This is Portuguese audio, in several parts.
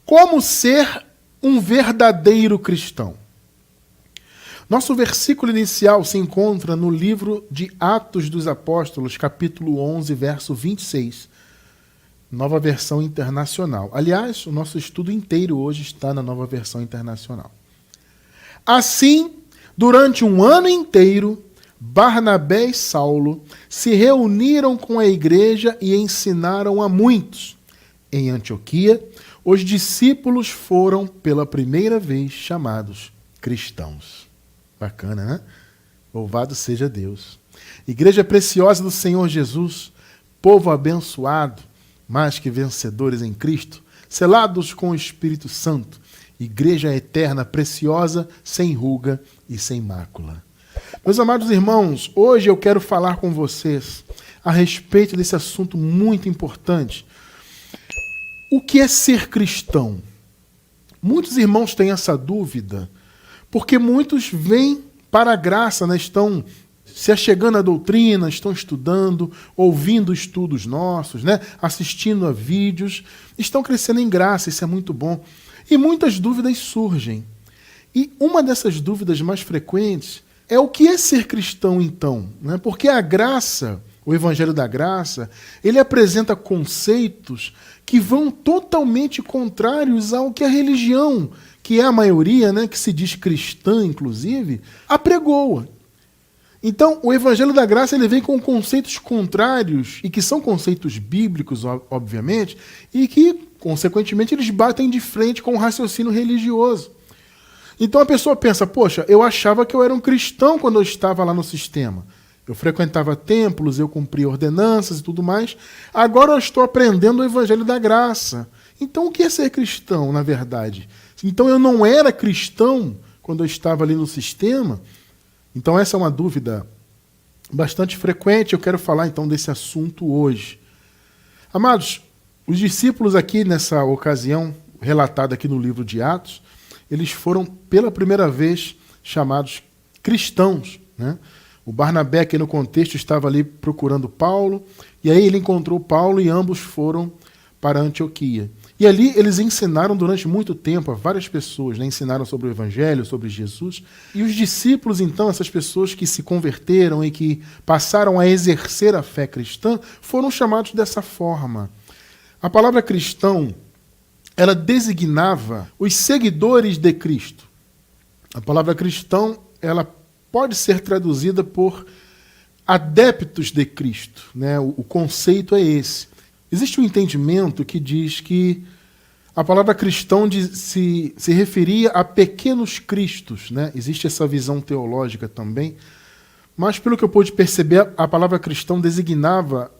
Como ser um verdadeiro cristão? Nosso versículo inicial se encontra no livro de Atos dos Apóstolos, capítulo 11, verso 26, Nova Versão Internacional. Aliás, o nosso estudo inteiro hoje está na Nova Versão Internacional. Assim, durante um ano inteiro, Barnabé e Saulo se reuniram com a igreja e ensinaram a muitos. Em Antioquia, os discípulos foram pela primeira vez chamados cristãos. Bacana, né? Louvado seja Deus. Igreja preciosa do Senhor Jesus, povo abençoado, mais que vencedores em Cristo, selados com o Espírito Santo, igreja eterna, preciosa, sem ruga e sem mácula. Meus amados irmãos, hoje eu quero falar com vocês a respeito desse assunto muito importante. O que é ser cristão? Muitos irmãos têm essa dúvida, porque muitos vêm para a graça, né? Estão se achegando à doutrina, estão estudando, ouvindo estudos nossos, né? Assistindo a vídeos, estão crescendo em graça, isso é muito bom. E muitas dúvidas surgem. E uma dessas dúvidas mais frequentes é o que é ser cristão, então? Né? Porque a graça, o Evangelho da Graça, ele apresenta conceitos que vão totalmente contrários ao que a religião, que é a maioria, né, que se diz cristã, inclusive, apregoa. Então, o Evangelho da Graça ele vem com conceitos contrários, e que são conceitos bíblicos, obviamente, e que, consequentemente, eles batem de frente com o raciocínio religioso. Então a pessoa pensa, poxa, eu achava que eu era um cristão quando eu estava lá no sistema. Eu frequentava templos, eu cumpria ordenanças e tudo mais. Agora eu estou aprendendo o Evangelho da Graça. Então o que é ser cristão, na verdade? Então eu não era cristão quando eu estava ali no sistema? Então essa é uma dúvida bastante frequente. Eu quero falar então desse assunto hoje. Amados, os discípulos aqui nessa ocasião, relatada aqui no livro de Atos, eles foram pela primeira vez chamados cristãos, né? O Barnabé, aqui no contexto, estava ali procurando Paulo, e aí ele encontrou Paulo e ambos foram para Antioquia. E ali eles ensinaram durante muito tempo a várias pessoas, né? Ensinaram sobre o Evangelho, sobre Jesus. E os discípulos, então, essas pessoas que se converteram e que passaram a exercer a fé cristã, foram chamados dessa forma. A palavra cristão, ela designava os seguidores de Cristo. A palavra cristão, ela pode ser traduzida por adeptos de Cristo, né? O conceito é esse. Existe um entendimento que diz que a palavra cristão se referia a pequenos cristos, né? Existe essa visão teológica também, mas pelo que eu pude perceber, a palavra cristão designava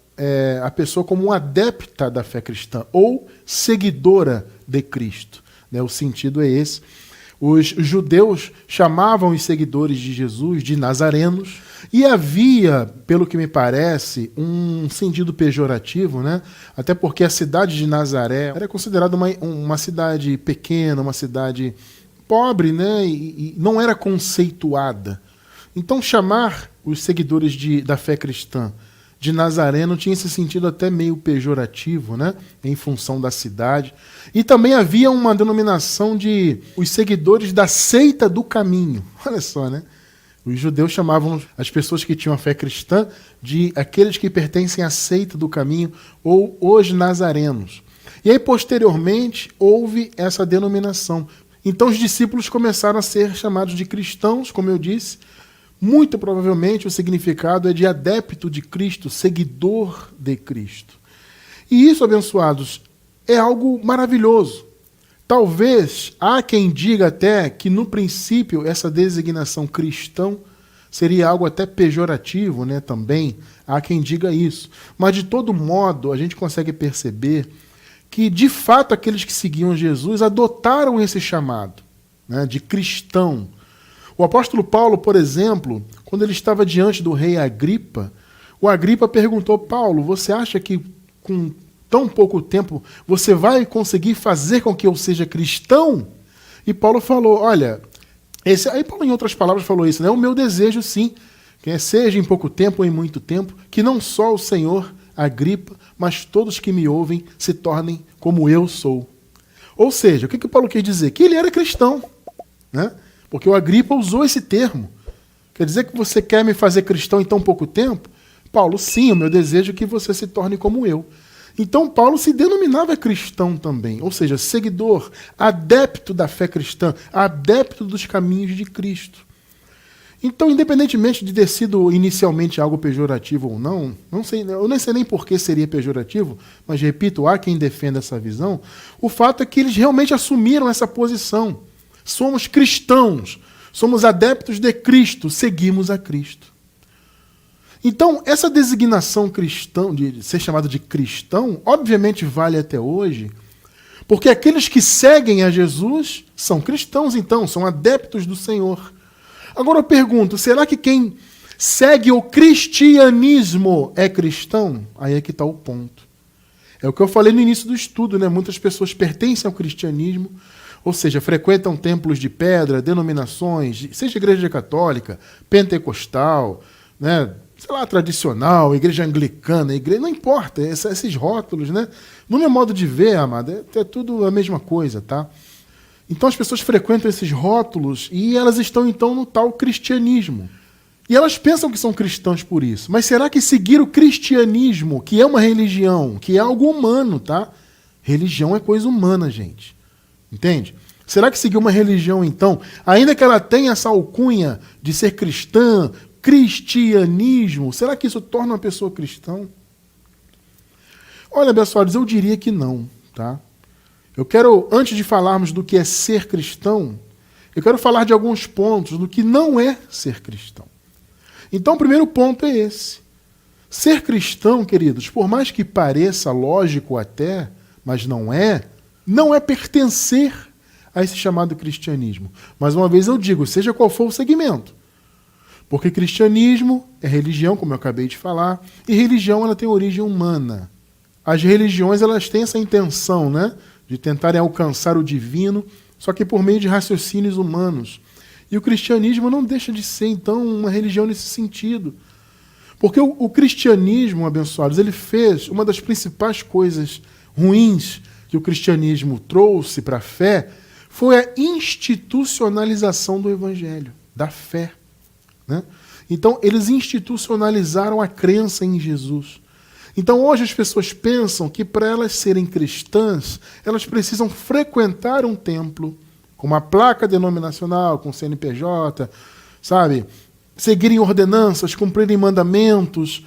a pessoa como uma adepta da fé cristã ou seguidora de Cristo, né? O sentido é esse. Os judeus chamavam os seguidores de Jesus de nazarenos e havia, pelo que me parece, um sentido pejorativo, né? Até porque a cidade de Nazaré era considerada uma cidade pequena, uma cidade pobre, né? E não era conceituada. Então chamar os seguidores da fé cristã de Nazareno tinha esse sentido até meio pejorativo, né? Em função da cidade. E também havia uma denominação de os seguidores da seita do caminho. Olha só, né? Os judeus chamavam as pessoas que tinham a fé cristã de aqueles que pertencem à seita do caminho ou os nazarenos. E aí, posteriormente, houve essa denominação. Então, os discípulos começaram a ser chamados de cristãos, como eu disse. Muito provavelmente o significado é de adepto de Cristo, seguidor de Cristo. E isso, abençoados, é algo maravilhoso. Talvez há quem diga até que no princípio essa designação cristão seria algo até pejorativo, né? Também há quem diga isso. Mas de todo modo a gente consegue perceber que de fato aqueles que seguiam Jesus adotaram esse chamado, né, de cristão. O apóstolo Paulo, por exemplo, quando ele estava diante do rei Agripa, o Agripa perguntou, Paulo, você acha que com tão pouco tempo você vai conseguir fazer com que eu seja cristão? E Paulo falou, olha, aí Paulo em outras palavras falou isso, né? O meu desejo sim, que seja em pouco tempo ou em muito tempo, que não só o Senhor Agripa, mas todos que me ouvem se tornem como eu sou. Ou seja, o que Paulo quer dizer? Que ele era cristão, né? Porque o Agripa usou esse termo. Quer dizer que você quer me fazer cristão em tão pouco tempo? Paulo, sim, o meu desejo é que você se torne como eu. Então Paulo se denominava cristão também, ou seja, seguidor, adepto da fé cristã, adepto dos caminhos de Cristo. Então, independentemente de ter sido inicialmente algo pejorativo ou não, eu nem sei nem por que seria pejorativo, mas repito, há quem defenda essa visão, o fato é que eles realmente assumiram essa posição. Somos cristãos, somos adeptos de Cristo, seguimos a Cristo. Então, essa designação cristão, de ser chamado de cristão, obviamente vale até hoje, porque aqueles que seguem a Jesus são cristãos, então, são adeptos do Senhor. Agora eu pergunto, será que quem segue o cristianismo é cristão? Aí é que está o ponto. É o que eu falei no início do estudo, né? Muitas pessoas pertencem ao cristianismo, ou seja, frequentam templos de pedra, denominações, seja igreja católica, pentecostal, né? Sei lá, tradicional, igreja anglicana, igreja, não importa, esses rótulos, né? No meu modo de ver, amado, é tudo a mesma coisa, tá? Então as pessoas frequentam esses rótulos e elas estão então no tal cristianismo. E elas pensam que são cristãos por isso. Mas será que seguir o cristianismo, que é uma religião, que é algo humano, tá? Religião é coisa humana, gente. Entende? Será que seguir uma religião, então, ainda que ela tenha essa alcunha de ser cristã, cristianismo, será que isso torna uma pessoa cristã? Olha, abençoados, eu diria que não, tá? Eu quero, antes de falarmos do que é ser cristão, eu quero falar de alguns pontos do que não é ser cristão. Então, o primeiro ponto é esse. Ser cristão, queridos, por mais que pareça lógico até, mas não é pertencer a esse chamado cristianismo. Mais uma vez eu digo, seja qual for o segmento. Porque cristianismo é religião, como eu acabei de falar, e religião ela tem origem humana. As religiões elas têm essa intenção, né, de tentarem alcançar o divino, só que por meio de raciocínios humanos. E o cristianismo não deixa de ser, então, uma religião nesse sentido. Porque o cristianismo, abençoados, ele fez uma das principais coisas ruins que o cristianismo trouxe para a fé, foi a institucionalização do evangelho, da fé. Né? Então, eles institucionalizaram a crença em Jesus. Então, hoje as pessoas pensam que para elas serem cristãs, elas precisam frequentar um templo, com uma placa denominacional, com CNPJ, sabe? Seguirem ordenanças, cumprirem mandamentos,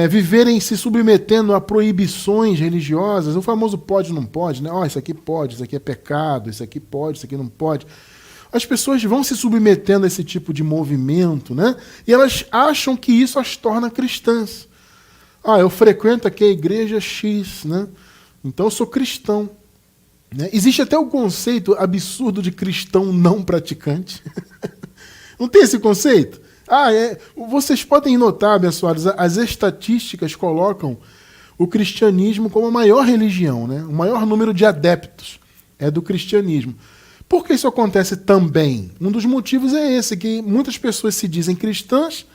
viverem se submetendo a proibições religiosas, o famoso pode, não pode, né? Isso aqui pode, isso aqui é pecado, isso aqui pode, isso aqui não pode. As pessoas vão se submetendo a esse tipo de movimento, né? E elas acham que isso as torna cristãs. Eu frequento aqui a igreja X, né? Então eu sou cristão. Né? Existe até o conceito absurdo de cristão não praticante. Não tem esse conceito? Vocês podem notar, abençoados, as estatísticas colocam o cristianismo como a maior religião, né? O maior número de adeptos é do cristianismo. Por que isso acontece também? Um dos motivos é esse, que muitas pessoas se dizem cristãs,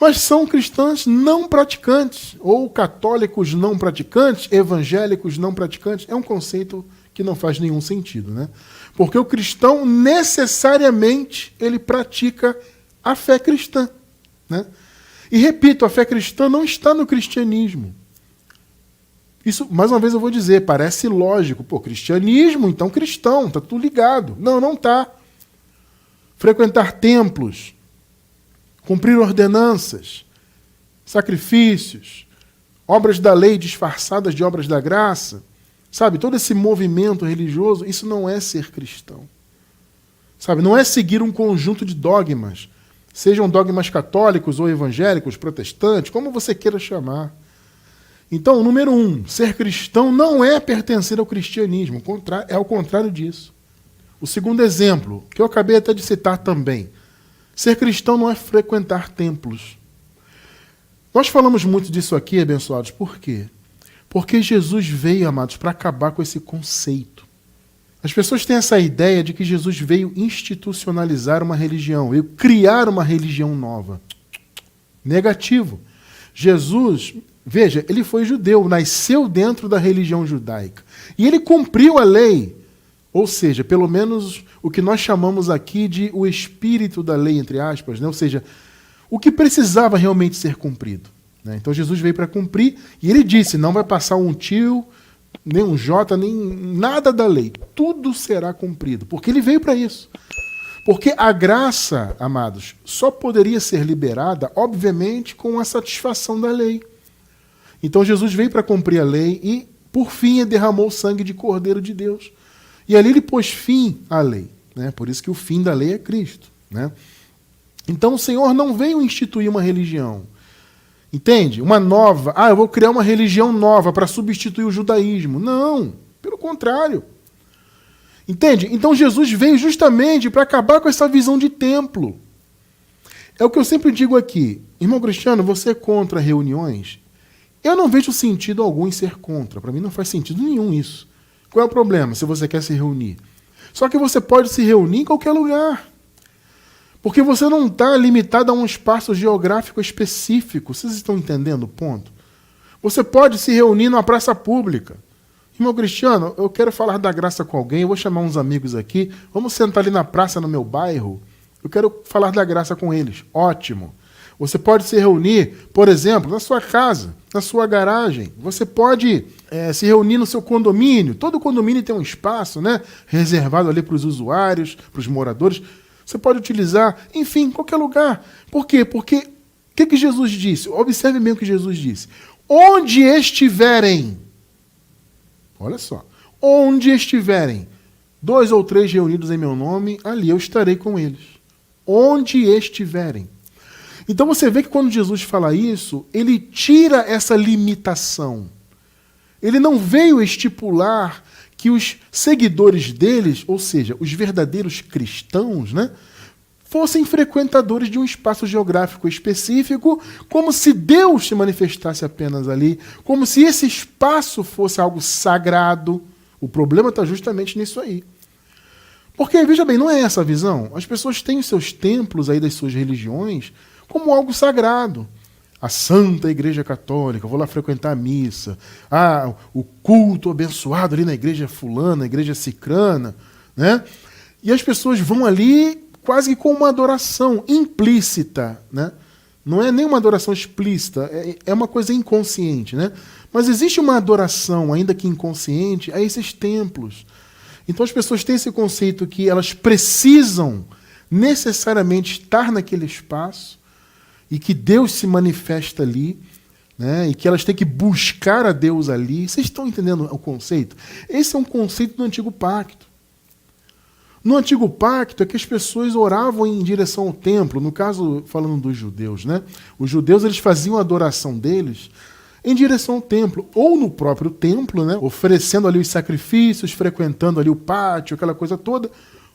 mas são cristãs não praticantes, ou católicos não praticantes, evangélicos não praticantes. É um conceito que não faz nenhum sentido, né? Porque o cristão, necessariamente, ele pratica a fé cristã, né? E repito, a fé cristã não está no cristianismo. Isso, mais uma vez eu vou dizer, parece lógico. Cristianismo, então cristão, está tudo ligado. Não está. Frequentar templos, cumprir ordenanças, sacrifícios, obras da lei disfarçadas de obras da graça, sabe, todo esse movimento religioso, isso não é ser cristão. Sabe, não é seguir um conjunto de dogmas, sejam dogmas católicos ou evangélicos, protestantes, como você queira chamar. Então, número 1, ser cristão não é pertencer ao cristianismo, é ao contrário disso. O segundo exemplo, que eu acabei até de citar também, ser cristão não é frequentar templos. Nós falamos muito disso aqui, abençoados, por quê? Porque Jesus veio, amados, para acabar com esse conceito. As pessoas têm essa ideia de que Jesus veio institucionalizar uma religião, veio criar uma religião nova. Negativo. Jesus, veja, ele foi judeu, nasceu dentro da religião judaica. E ele cumpriu a lei, Ou seja, pelo menos o que nós chamamos aqui de o espírito da lei, entre aspas, né? Ou seja, o que precisava realmente ser cumprido, né? Então Jesus veio para cumprir e ele disse, não vai passar um tio, nem um jota, nem nada da lei. Tudo será cumprido, porque ele veio para isso. Porque a graça, amados, só poderia ser liberada, obviamente, com a satisfação da lei. Então Jesus veio para cumprir a lei e, por fim, derramou o sangue de Cordeiro de Deus. E ali ele pôs fim à lei, né? Por isso que o fim da lei é Cristo, né? Então o Senhor não veio instituir uma religião. Entende? Uma nova. Eu vou criar uma religião nova para substituir o judaísmo. Não, pelo contrário. Entende? Então Jesus veio justamente para acabar com essa visão de templo. É o que eu sempre digo aqui. Irmão Cristiano, você é contra reuniões? Eu não vejo sentido algum em ser contra. Para mim não faz sentido nenhum isso. Qual é o problema se você quer se reunir? Só que você pode se reunir em qualquer lugar. Porque você não está limitado a um espaço geográfico específico. Vocês estão entendendo o ponto? Você pode se reunir numa praça pública. Irmão Cristiano, eu quero falar da graça com alguém, eu vou chamar uns amigos aqui, vamos sentar ali na praça no meu bairro, eu quero falar da graça com eles. Ótimo. Você pode se reunir, por exemplo, na sua casa, na sua garagem. Você pode se reunir no seu condomínio. Todo condomínio tem um espaço, né, reservado ali para os usuários, para os moradores. Você pode utilizar, enfim, qualquer lugar. Por quê? Porque o que Jesus disse? Observe bem o que Jesus disse. Onde estiverem, olha só, onde estiverem 2 ou 3 reunidos em meu nome, ali eu estarei com eles. Onde estiverem. Então você vê que quando Jesus fala isso, ele tira essa limitação. Ele não veio estipular que os seguidores deles, ou seja, os verdadeiros cristãos, né, fossem frequentadores de um espaço geográfico específico, como se Deus se manifestasse apenas ali, como se esse espaço fosse algo sagrado. O problema está justamente nisso aí. Porque, veja bem, não é essa a visão. As pessoas têm os seus templos aí das suas religiões como algo sagrado. A Santa Igreja Católica, vou lá frequentar a missa. O culto abençoado ali na igreja fulana, na igreja cicrana, né? E as pessoas vão ali quase que com uma adoração implícita, né? Não é nem uma adoração explícita, é uma coisa inconsciente, né? Mas existe uma adoração, ainda que inconsciente, a esses templos. Então as pessoas têm esse conceito que elas precisam necessariamente estar naquele espaço e que Deus se manifesta ali, né? E que elas têm que buscar a Deus ali. Vocês estão entendendo o conceito? Esse é um conceito do Antigo Pacto. No Antigo Pacto é que as pessoas oravam em direção ao templo. No caso, falando dos judeus, né? Os judeus eles faziam a adoração deles em direção ao templo, ou no próprio templo, né? Oferecendo ali os sacrifícios, frequentando ali o pátio, aquela coisa toda.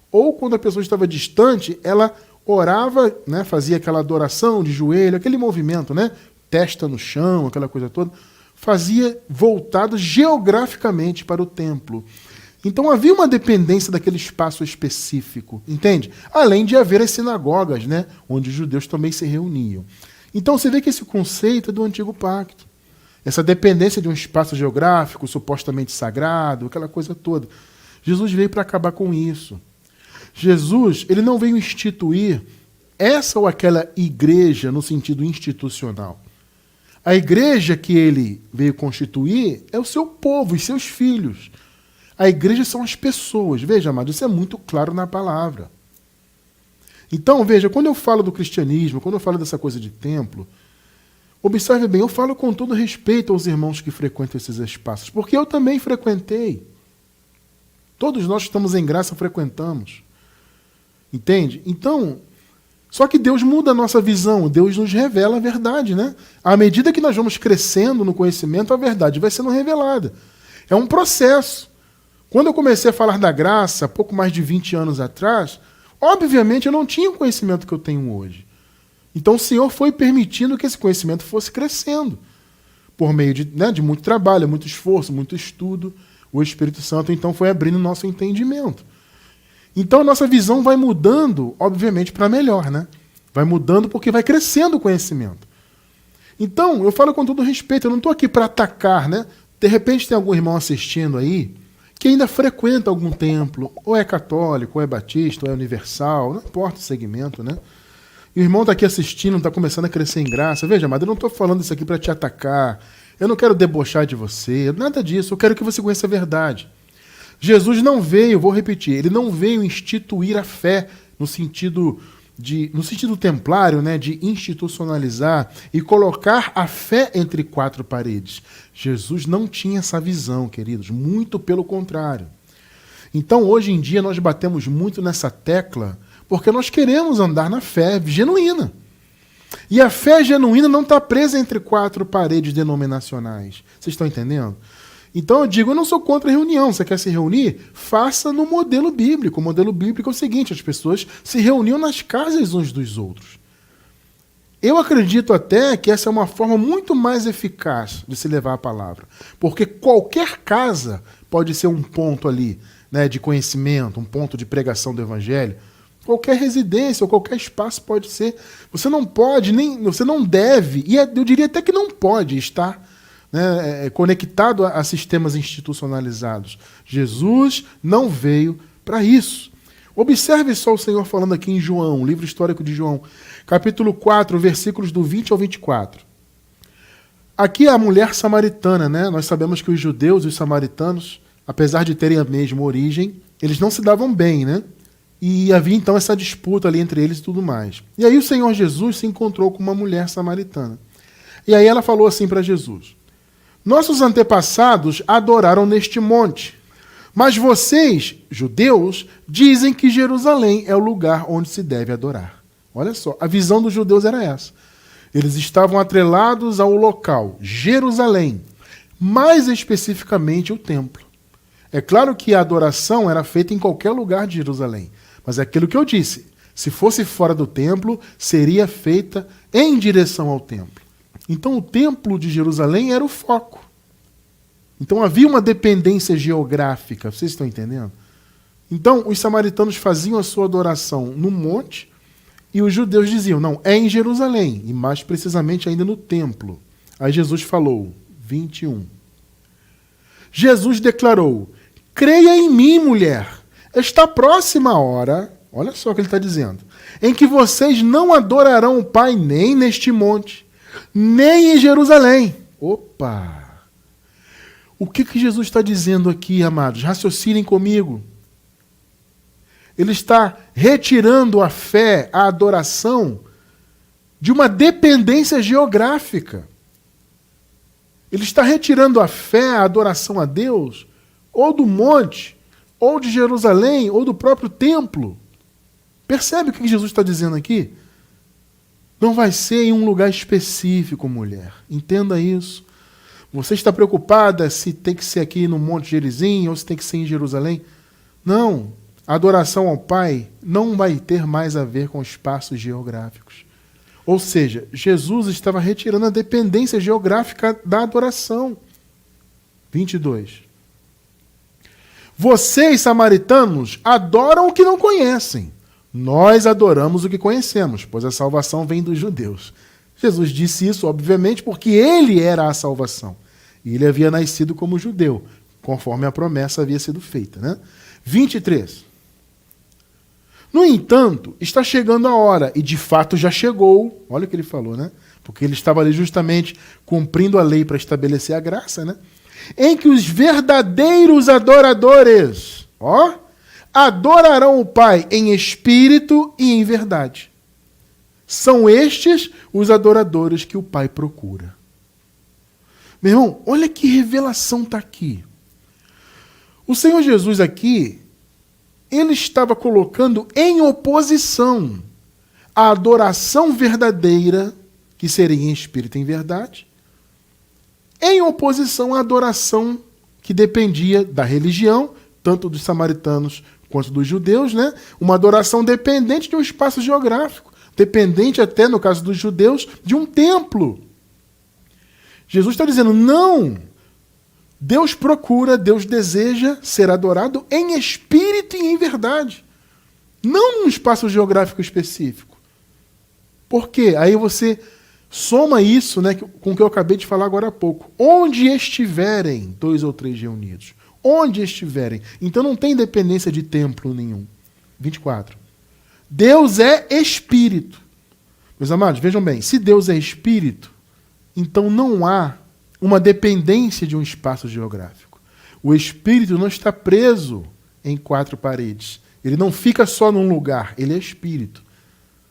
Ou quando a pessoa estava distante, ela orava, né? Fazia aquela adoração de joelho, aquele movimento, né? Testa no chão, aquela coisa toda. Fazia voltado geograficamente para o templo. Então havia uma dependência daquele espaço específico, entende? Além de haver as sinagogas, né? Onde os judeus também se reuniam. Então você vê que esse conceito é do Antigo Pacto. Essa dependência de um espaço geográfico, supostamente sagrado, aquela coisa toda. Jesus veio para acabar com isso. Jesus, ele não veio instituir essa ou aquela igreja no sentido institucional. A igreja que ele veio constituir é o seu povo, os seus filhos. A igreja são as pessoas. Veja, amado, isso é muito claro na palavra. Então, veja, quando eu falo do cristianismo, quando eu falo dessa coisa de templo, observe bem, eu falo com todo respeito aos irmãos que frequentam esses espaços, porque eu também frequentei. Todos nós que estamos em graça frequentamos. Entende? Então, só que Deus muda a nossa visão, Deus nos revela a verdade, né? À medida que nós vamos crescendo no conhecimento, a verdade vai sendo revelada. É um processo. Quando eu comecei a falar da graça, pouco mais de 20 anos atrás, obviamente eu não tinha o conhecimento que eu tenho hoje. Então o Senhor foi permitindo que esse conhecimento fosse crescendo. Por meio de muito trabalho, muito esforço, muito estudo, o Espírito Santo então foi abrindo o nosso entendimento. Então a nossa visão vai mudando, obviamente, para melhor, né? Vai mudando porque vai crescendo o conhecimento. Então, eu falo com todo respeito, eu não estou aqui para atacar, né? De repente tem algum irmão assistindo aí que ainda frequenta algum templo, ou é católico, ou é batista, ou é universal, não importa o segmento, né? E o irmão está aqui assistindo, está começando a crescer em graça. Veja, amado, eu não estou falando isso aqui para te atacar, eu não quero debochar de você, nada disso, eu quero que você conheça a verdade. Jesus não veio, vou repetir, ele não veio instituir a fé no sentido templário, né, de institucionalizar e colocar a fé entre quatro paredes. Jesus não tinha essa visão, queridos, muito pelo contrário. Então, hoje em dia, nós batemos muito nessa tecla porque nós queremos andar na fé genuína. E a fé genuína não está presa entre quatro paredes denominacionais. Vocês estão entendendo? Então eu digo, eu não sou contra a reunião. Você quer se reunir? Faça no modelo bíblico. O modelo bíblico é o seguinte, as pessoas se reuniam nas casas uns dos outros. Eu acredito até que essa é uma forma muito mais eficaz de se levar a palavra. Porque qualquer casa pode ser um ponto ali, né, de conhecimento, um ponto de pregação do evangelho. Qualquer residência ou qualquer espaço pode ser. Você não pode, você não deve, e eu diria até que não pode estar, né, conectado a sistemas institucionalizados. Jesus não veio para isso. Observe só o Senhor falando aqui em João, livro histórico de João, capítulo 4, versículos do 20 ao 24. Aqui é a mulher samaritana, né? Nós sabemos que os judeus e os samaritanos, apesar de terem a mesma origem, eles não se davam bem, né? E havia então essa disputa ali entre eles e tudo mais. E aí o Senhor Jesus se encontrou com uma mulher samaritana. E aí ela falou assim para Jesus: nossos antepassados adoraram neste monte, mas vocês, judeus, dizem que Jerusalém é o lugar onde se deve adorar. Olha só, a visão dos judeus era essa. Eles estavam atrelados ao local, Jerusalém, mais especificamente o templo. É claro que a adoração era feita em qualquer lugar de Jerusalém, mas é aquilo que eu disse, se fosse fora do templo, seria feita em direção ao templo. Então o templo de Jerusalém era o foco. Então havia uma dependência geográfica, vocês estão entendendo? Então os samaritanos faziam a sua adoração no monte e os judeus diziam, não, é em Jerusalém, e mais precisamente ainda no templo. Aí Jesus falou, 21. Jesus declarou, creia em mim, mulher, está próxima a hora, olha só o que ele está dizendo, em que vocês não adorarão o Pai nem neste monte, nem em Jerusalém. Opa! O que Jesus está dizendo aqui, amados? Raciocinem comigo. Ele está retirando a fé, a adoração, de uma dependência geográfica. Ele está retirando a fé, a adoração a Deus, ou do monte, ou de Jerusalém, ou do próprio templo. Percebe o que Jesus está dizendo aqui? Não vai ser em um lugar específico, mulher. Entenda isso. Você está preocupada se tem que ser aqui no Monte Gerizim ou se tem que ser em Jerusalém? Não. A adoração ao Pai não vai ter mais a ver com espaços geográficos. Ou seja, Jesus estava retirando a dependência geográfica da adoração. 22. Vocês, samaritanos, adoram o que não conhecem. Nós adoramos o que conhecemos, pois a salvação vem dos judeus. Jesus disse isso, obviamente, porque ele era a salvação. E ele havia nascido como judeu, conforme a promessa havia sido feita, né? 23. No entanto, está chegando a hora, e de fato já chegou, olha o que ele falou, né? Porque ele estava ali justamente cumprindo a lei para estabelecer a graça, né? Em que os verdadeiros adoradores, adorarão o Pai em espírito e em verdade. São estes os adoradores que o Pai procura. Meu irmão, olha que revelação está aqui. O Senhor Jesus aqui, ele estava colocando em oposição a adoração verdadeira, que seria em espírito e em verdade, em oposição à adoração que dependia da religião, tanto dos samaritanos quanto dos judeus, né? Uma adoração dependente de um espaço geográfico, dependente até, no caso dos judeus, de um templo. Jesus está dizendo, não, Deus procura, Deus deseja ser adorado em espírito e em verdade, não num espaço geográfico específico. Por quê? Aí você soma isso, né, com o que eu acabei de falar agora há pouco. Onde estiverem 2 ou 3 reunidos, onde estiverem. Então não tem dependência de templo nenhum. 24. Deus é espírito. Meus amados, vejam bem, se Deus é espírito, então não há uma dependência de um espaço geográfico. O espírito não está preso em 4 paredes. Ele não fica só num lugar, ele é espírito.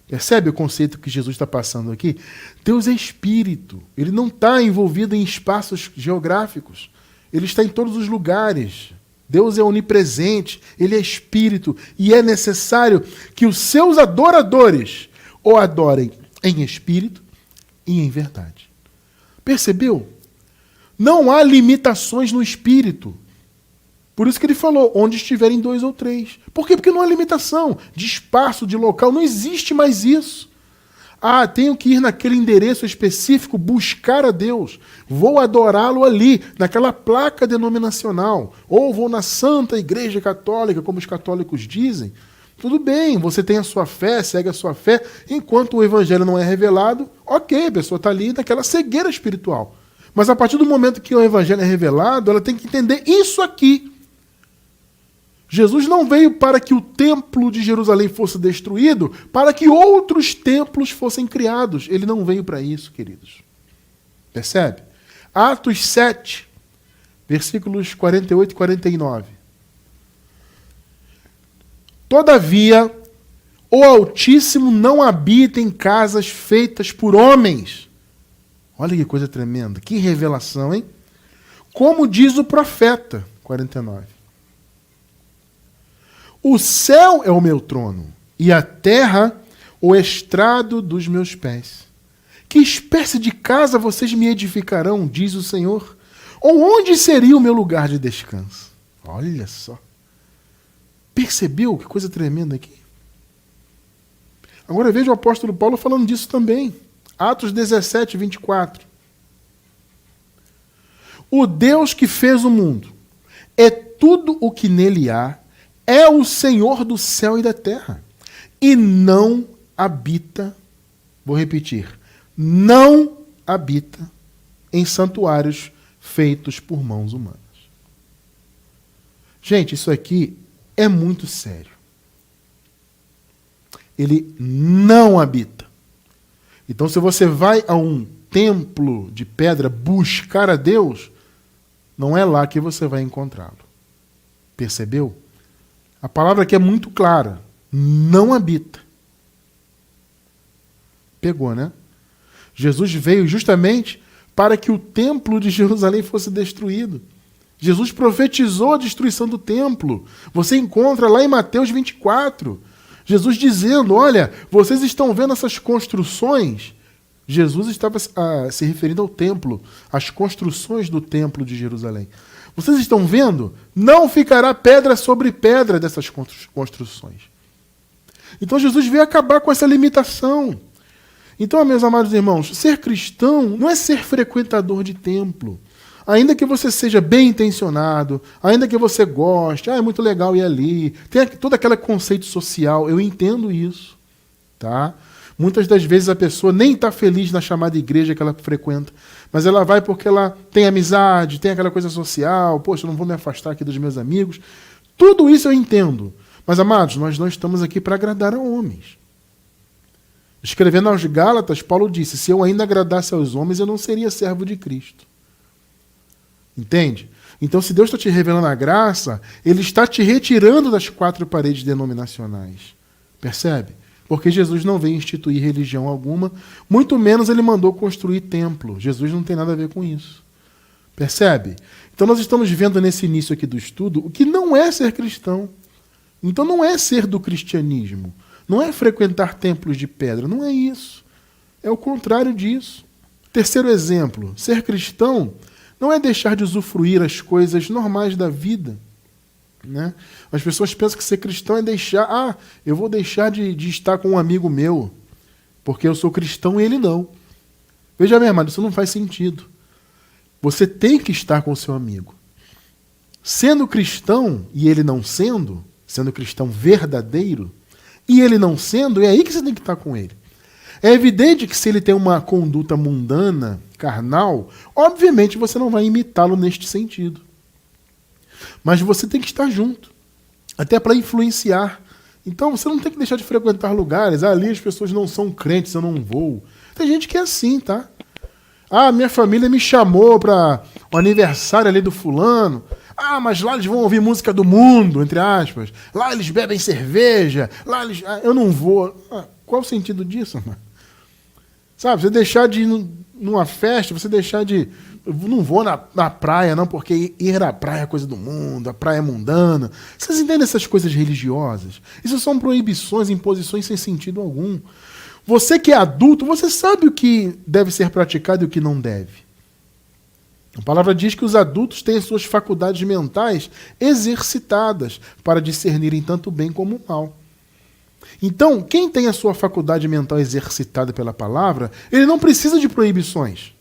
Percebe o conceito que Jesus está passando aqui? Deus é espírito. Ele não está envolvido em espaços geográficos. Ele está em todos os lugares. Deus é onipresente, ele é espírito. E é necessário que os seus adoradores o adorem em espírito e em verdade. Percebeu? Não há limitações no espírito. Por isso que ele falou, onde estiverem 2 ou 3. Por quê? Porque não há limitação de espaço, de local. Não existe mais isso. Ah, tenho que ir naquele endereço específico, buscar a Deus. Vou adorá-lo ali, naquela placa denominacional. Ou vou na Santa Igreja Católica, como os católicos dizem. Tudo bem, você tem a sua fé, segue a sua fé. Enquanto o evangelho não é revelado, ok, a pessoa está ali naquela cegueira espiritual. Mas a partir do momento que o evangelho é revelado, ela tem que entender isso aqui. Jesus não veio para que o templo de Jerusalém fosse destruído, para que outros templos fossem criados. Ele não veio para isso, queridos. Percebe? Atos 7, versículos 48 e 49. Todavia, o Altíssimo não habita em casas feitas por homens. Olha que coisa tremenda, que revelação, hein? Como diz o profeta, 49. O céu é o meu trono, e a terra o estrado dos meus pés. Que espécie de casa vocês me edificarão, diz o Senhor? Ou onde seria o meu lugar de descanso? Olha só. Percebeu que coisa tremenda aqui? Agora veja o apóstolo Paulo falando disso também. Atos 17, 24. O Deus que fez o mundo é tudo o que nele há, é o Senhor do céu e da terra, e não habita, vou repetir, não habita em santuários feitos por mãos humanas. Gente, isso aqui é muito sério. Ele não habita. Então, se você vai a um templo de pedra buscar a Deus, não é lá que você vai encontrá-lo. Percebeu? A palavra aqui é muito clara. Não habita. Pegou, né? Jesus veio justamente para que o templo de Jerusalém fosse destruído. Jesus profetizou a destruição do templo. Você encontra lá em Mateus 24. Jesus dizendo, olha, vocês estão vendo essas construções? Jesus estava se referindo ao templo, às construções do templo de Jerusalém. Vocês estão vendo? Não ficará pedra sobre pedra dessas construções. Então Jesus veio acabar com essa limitação. Então, meus amados irmãos, ser cristão não é ser frequentador de templo. Ainda que você seja bem intencionado, ainda que você goste, é muito legal ir ali, tem todo aquele conceito social, eu entendo isso, tá? Muitas das vezes a pessoa nem está feliz na chamada igreja que ela frequenta, mas ela vai porque ela tem amizade, tem aquela coisa social, poxa, eu não vou me afastar aqui dos meus amigos. Tudo isso eu entendo. Mas, amados, nós não estamos aqui para agradar a homens. Escrevendo aos Gálatas, Paulo disse, se eu ainda agradasse aos homens, eu não seria servo de Cristo. Entende? Então, se Deus está te revelando a graça, Ele está te retirando das 4 paredes denominacionais. Percebe? Porque Jesus não veio instituir religião alguma, muito menos Ele mandou construir templo. Jesus não tem nada a ver com isso. Percebe? Então, nós estamos vendo nesse início aqui do estudo o que não é ser cristão. Então, não é ser do cristianismo. Não é frequentar templos de pedra. Não é isso. É o contrário disso. Terceiro exemplo. Ser cristão não é deixar de usufruir as coisas normais da vida. Né? As pessoas pensam que ser cristão é deixar... eu vou deixar de estar com um amigo meu, porque eu sou cristão e ele não. Veja bem, amado, isso não faz sentido. Você tem que estar com o seu amigo. Sendo cristão e ele não sendo cristão verdadeiro, e ele não sendo, é aí que você tem que estar com ele. É evidente que se ele tem uma conduta mundana, carnal, obviamente você não vai imitá-lo neste sentido. Mas você tem que estar junto, até para influenciar. Então você não tem que deixar de frequentar lugares. Ali as pessoas não são crentes, eu não vou. Tem gente que é assim, tá? Minha família me chamou para o aniversário ali do fulano. Mas lá eles vão ouvir música do mundo, entre aspas. Lá eles bebem cerveja. Lá eles... eu não vou. Qual o sentido disso, mano? Sabe, você deixar de ir numa festa, você deixar de... Eu não vou na praia, não, porque ir à praia é coisa do mundo, a praia é mundana. Vocês entendem essas coisas religiosas? Isso são proibições, imposições sem sentido algum. Você que é adulto, você sabe o que deve ser praticado e o que não deve. A palavra diz que os adultos têm as suas faculdades mentais exercitadas para discernirem tanto o bem como o mal. Então, quem tem a sua faculdade mental exercitada pela palavra, ele não precisa de proibições.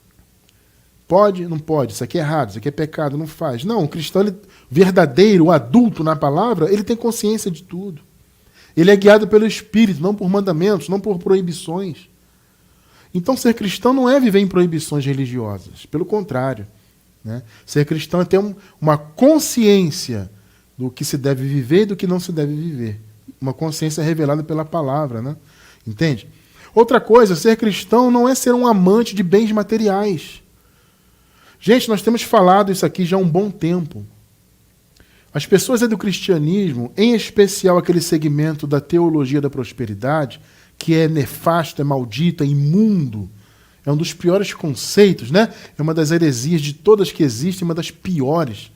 Pode, não pode, isso aqui é errado, isso aqui é pecado, não faz. Não, o cristão verdadeiro, o adulto na palavra, ele tem consciência de tudo. Ele é guiado pelo Espírito, não por mandamentos, não por proibições. Então, ser cristão não é viver em proibições religiosas, pelo contrário. Né? Ser cristão é ter uma consciência do que se deve viver e do que não se deve viver. Uma consciência revelada pela palavra, né? Entende? Outra coisa, ser cristão não é ser um amante de bens materiais. Gente, nós temos falado isso aqui já há um bom tempo. As pessoas do cristianismo, em especial aquele segmento da teologia da prosperidade, que é nefasto, é maldito, é imundo, é um dos piores conceitos, né? É uma das heresias de todas que existem, uma das piores.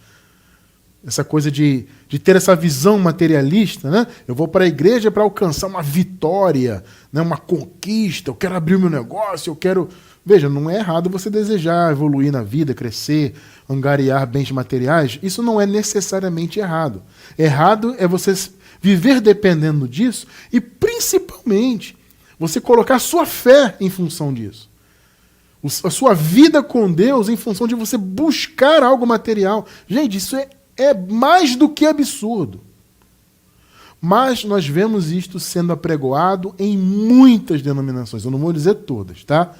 Essa coisa de ter essa visão materialista, né? Eu vou para a igreja para alcançar uma vitória, né? Uma conquista, eu quero abrir o meu negócio, eu quero... Veja, não é errado você desejar evoluir na vida, crescer, angariar bens materiais. Isso não é necessariamente errado. Errado é você viver dependendo disso e, principalmente, você colocar sua fé em função disso. A sua vida com Deus em função de você buscar algo material. Gente, isso é mais do que absurdo. Mas nós vemos isto sendo apregoado em muitas denominações. Eu não vou dizer todas, tá?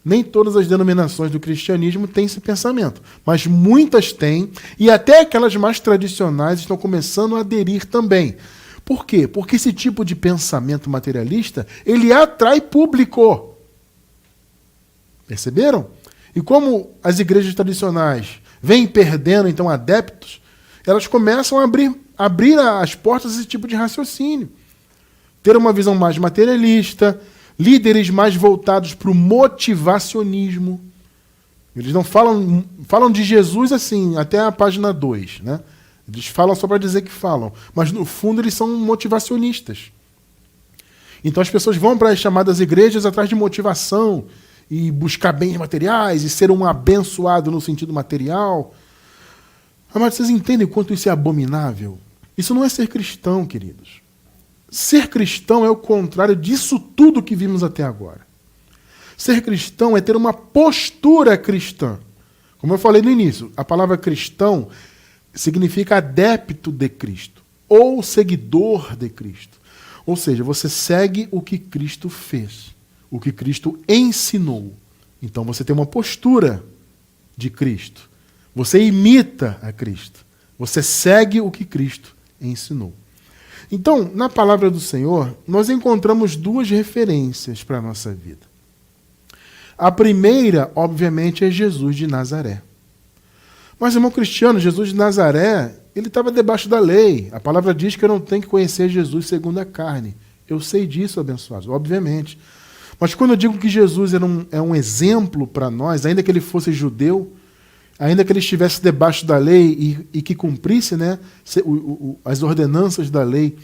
Nem todas as denominações do cristianismo têm esse pensamento, mas muitas têm, e até aquelas mais tradicionais estão começando a aderir também. Por quê? Porque esse tipo de pensamento materialista, ele atrai público. Perceberam? E como as igrejas tradicionais vêm perdendo, então, adeptos, elas começam a abrir as portas a esse tipo de raciocínio. Ter uma visão mais materialista, líderes mais voltados para o motivacionismo. Eles não falam de Jesus assim, até a página 2. Né? Eles falam só para dizer que falam. Mas, no fundo, eles são motivacionistas. Então, as pessoas vão para as chamadas igrejas atrás de motivação e buscar bens materiais e ser um abençoado no sentido material. Mas vocês entendem o quanto isso é abominável? Isso não é ser cristão, queridos. Ser cristão é o contrário disso tudo que vimos até agora. Ser cristão é ter uma postura cristã. Como eu falei no início, a palavra cristão significa adepto de Cristo ou seguidor de Cristo. Ou seja, você segue o que Cristo fez, o que Cristo ensinou. Então você tem uma postura de Cristo. Você imita a Cristo. Você segue o que Cristo ensinou. Então, na palavra do Senhor, nós encontramos duas referências para a nossa vida. A primeira, obviamente, é Jesus de Nazaré. Mas, irmão cristiano, Jesus de Nazaré, ele estava debaixo da lei. A palavra diz que eu não tenho que conhecer Jesus segundo a carne. Eu sei disso, abençoados, obviamente. Mas quando eu digo que Jesus é um exemplo para nós, ainda que ele fosse judeu, ainda que ele estivesse debaixo da lei e que cumprisse, né, as ordenanças da lei,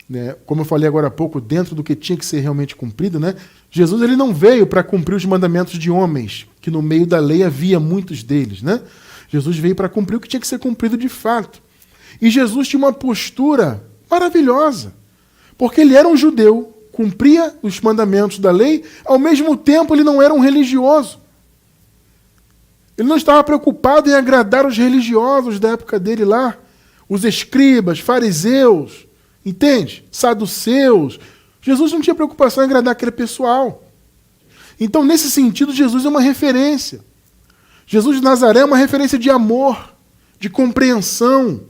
né, como eu falei agora há pouco, dentro do que tinha que ser realmente cumprido, né, Jesus ele não veio para cumprir os mandamentos de homens, que no meio da lei havia muitos deles. Né? Jesus veio para cumprir o que tinha que ser cumprido de fato. E Jesus tinha uma postura maravilhosa, porque ele era um judeu, cumpria os mandamentos da lei, ao mesmo tempo ele não era um religioso. Ele não estava preocupado em agradar os religiosos da época dele lá, os escribas, fariseus, entende? Saduceus. Jesus não tinha preocupação em agradar aquele pessoal. Então, nesse sentido, Jesus é uma referência. Jesus de Nazaré é uma referência de amor, de compreensão.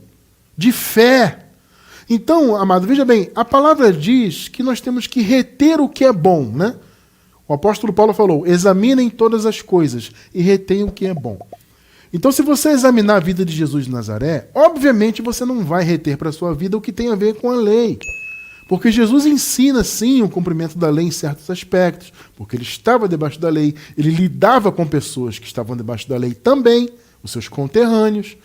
de fé. Então, amado, veja bem, a palavra diz que nós temos que reter o que é bom, né? O apóstolo Paulo falou, examinem todas as coisas e retenham o que é bom. Então, se você examinar a vida de Jesus de Nazaré, obviamente você não vai reter para a sua vida o que tem a ver com a lei. Porque Jesus ensina, sim, o cumprimento da lei em certos aspectos, porque ele estava debaixo da lei, ele lidava com pessoas que estavam debaixo da lei também, os seus conterrâneos.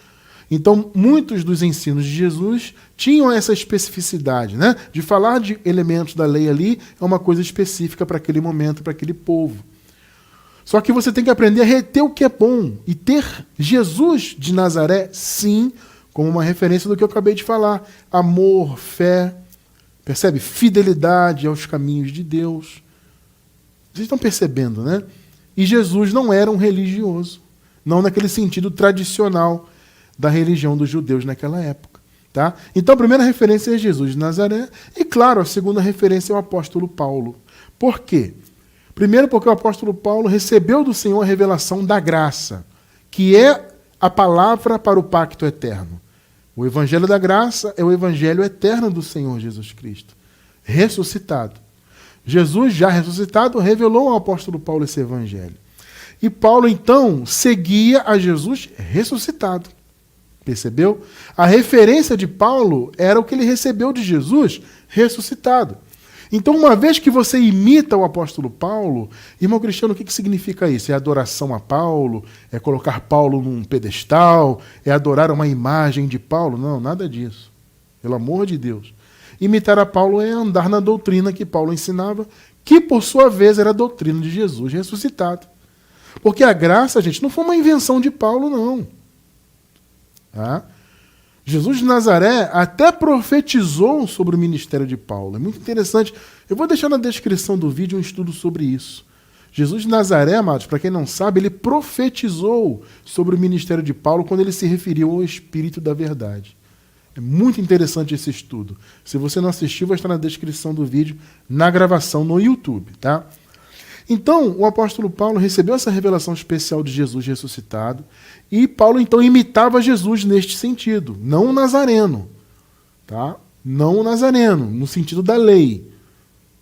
Então, muitos dos ensinos de Jesus tinham essa especificidade, né? De falar de elementos da lei ali é uma coisa específica para aquele momento, para aquele povo. Só que você tem que aprender a reter o que é bom e ter Jesus de Nazaré, sim, como uma referência do que eu acabei de falar. Amor, fé, percebe? Fidelidade aos caminhos de Deus. Vocês estão percebendo, né? E Jesus não era um religioso, não naquele sentido tradicional da religião dos judeus naquela época. Tá? Então a primeira referência é Jesus de Nazaré e, claro, a segunda referência é o apóstolo Paulo. Por quê? Primeiro porque o apóstolo Paulo recebeu do Senhor a revelação da graça, que é a palavra para o pacto eterno. O evangelho da graça é o evangelho eterno do Senhor Jesus Cristo, ressuscitado. Jesus, já ressuscitado, revelou ao apóstolo Paulo esse evangelho. E Paulo, então, seguia a Jesus ressuscitado. Percebeu? A referência de Paulo era o que ele recebeu de Jesus ressuscitado. Então, uma vez que você imita o apóstolo Paulo, irmão Cristiano, o que significa isso? É adoração a Paulo? É colocar Paulo num pedestal? É adorar uma imagem de Paulo? Não, nada disso. Pelo amor de Deus. Imitar a Paulo é andar na doutrina que Paulo ensinava, que por sua vez era a doutrina de Jesus ressuscitado. Porque a graça, gente, não foi uma invenção de Paulo, não. Tá? Jesus de Nazaré até profetizou sobre o ministério de Paulo. É muito interessante. Eu vou deixar na descrição do vídeo um estudo sobre isso. Jesus de Nazaré, amados, para quem não sabe, ele profetizou sobre o ministério de Paulo quando ele se referiu ao Espírito da Verdade. É muito interessante esse estudo. Se você não assistiu, vai estar na descrição do vídeo, na gravação no YouTube. Tá? Então, o apóstolo Paulo recebeu essa revelação especial de Jesus ressuscitado e Paulo, então, imitava Jesus neste sentido, não o nazareno. Tá? Não o nazareno, no sentido da lei.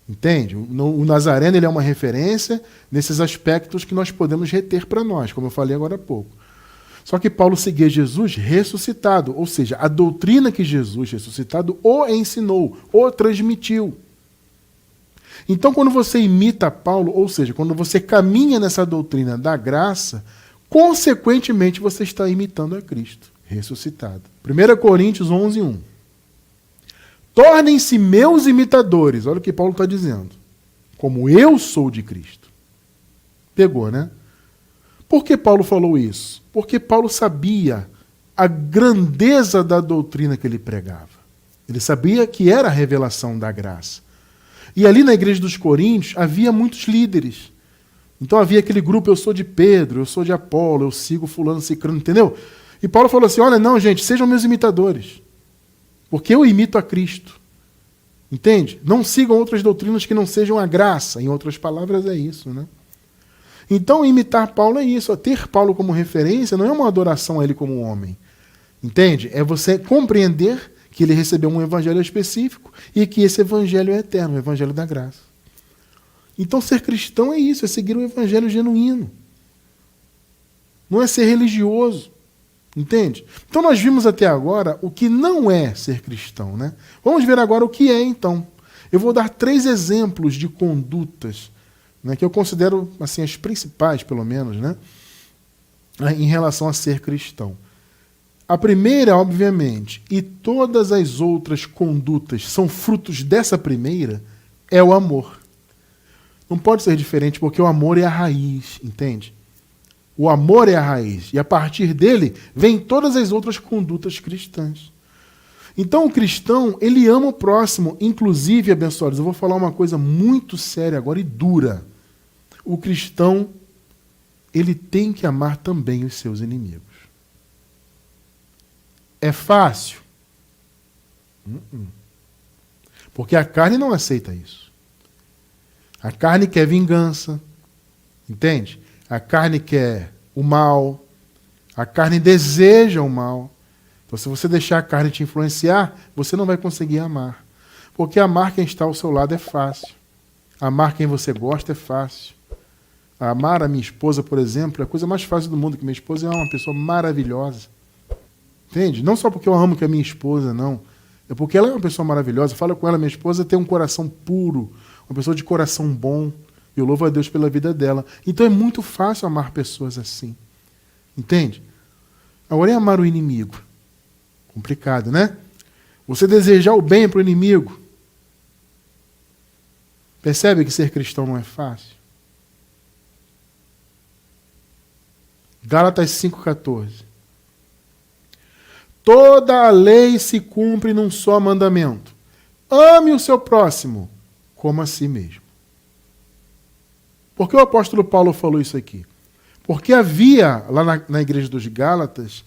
Entende? O nazareno ele é uma referência nesses aspectos que nós podemos reter para nós, como eu falei agora há pouco. Só que Paulo seguia Jesus ressuscitado, ou seja, a doutrina que Jesus ressuscitado o ensinou, o transmitiu. Então, quando você imita Paulo, ou seja, quando você caminha nessa doutrina da graça, consequentemente você está imitando a Cristo, ressuscitado. 1 Coríntios 11:1. Tornem-se meus imitadores, olha o que Paulo está dizendo, como eu sou de Cristo. Pegou, né? Por que Paulo falou isso? Porque Paulo sabia a grandeza da doutrina que ele pregava. Ele sabia que era a revelação da graça. E ali na igreja dos Coríntios havia muitos líderes. Então havia aquele grupo, eu sou de Pedro, eu sou de Apolo, eu sigo fulano, cicrano, entendeu? E Paulo falou assim, olha, não, gente, sejam meus imitadores, porque eu imito a Cristo. Entende? Não sigam outras doutrinas que não sejam a graça. Em outras palavras, é isso, né? Então, imitar Paulo é isso. Ter Paulo como referência não é uma adoração a ele como homem. Entende? É você compreender que ele recebeu um evangelho específico e que esse evangelho é eterno, o evangelho da graça. Então, ser cristão é isso, é seguir o evangelho genuíno. Não é ser religioso. Entende? Então, nós vimos até agora o que não é ser cristão, né? Vamos ver agora o que é, então. Eu vou dar 3 exemplos de condutas, né, que eu considero assim, as principais, pelo menos, né, em relação a ser cristão. A primeira, obviamente, e todas as outras condutas são frutos dessa primeira, é o amor. Não pode ser diferente, porque o amor é a raiz, entende? O amor é a raiz, e a partir dele vem todas as outras condutas cristãs. Então o cristão, ele ama o próximo, inclusive, abençoados, eu vou falar uma coisa muito séria agora e dura. O cristão, ele tem que amar também os seus inimigos. É fácil? Porque a carne não aceita isso. A carne quer vingança, entende? A carne quer o mal, a carne deseja o mal. Então, se você deixar a carne te influenciar, você não vai conseguir amar. Porque amar quem está ao seu lado é fácil. Amar quem você gosta é fácil. Amar a minha esposa, por exemplo, é a coisa mais fácil do mundo, que minha esposa é uma pessoa maravilhosa. Entende? Não só porque eu amo que é minha esposa, não. É porque ela é uma pessoa maravilhosa. Fala com ela, minha esposa tem um coração puro, uma pessoa de coração bom. Eu louvo a Deus pela vida dela. Então é muito fácil amar pessoas assim. Entende? Agora é amar o inimigo. Complicado, né? Você desejar o bem para o inimigo. Percebe que ser cristão não é fácil? Gálatas 5,14. Toda a lei se cumpre num só mandamento. Ame o seu próximo como a si mesmo. Por que o apóstolo Paulo falou isso aqui? Porque havia, lá na igreja dos Gálatas,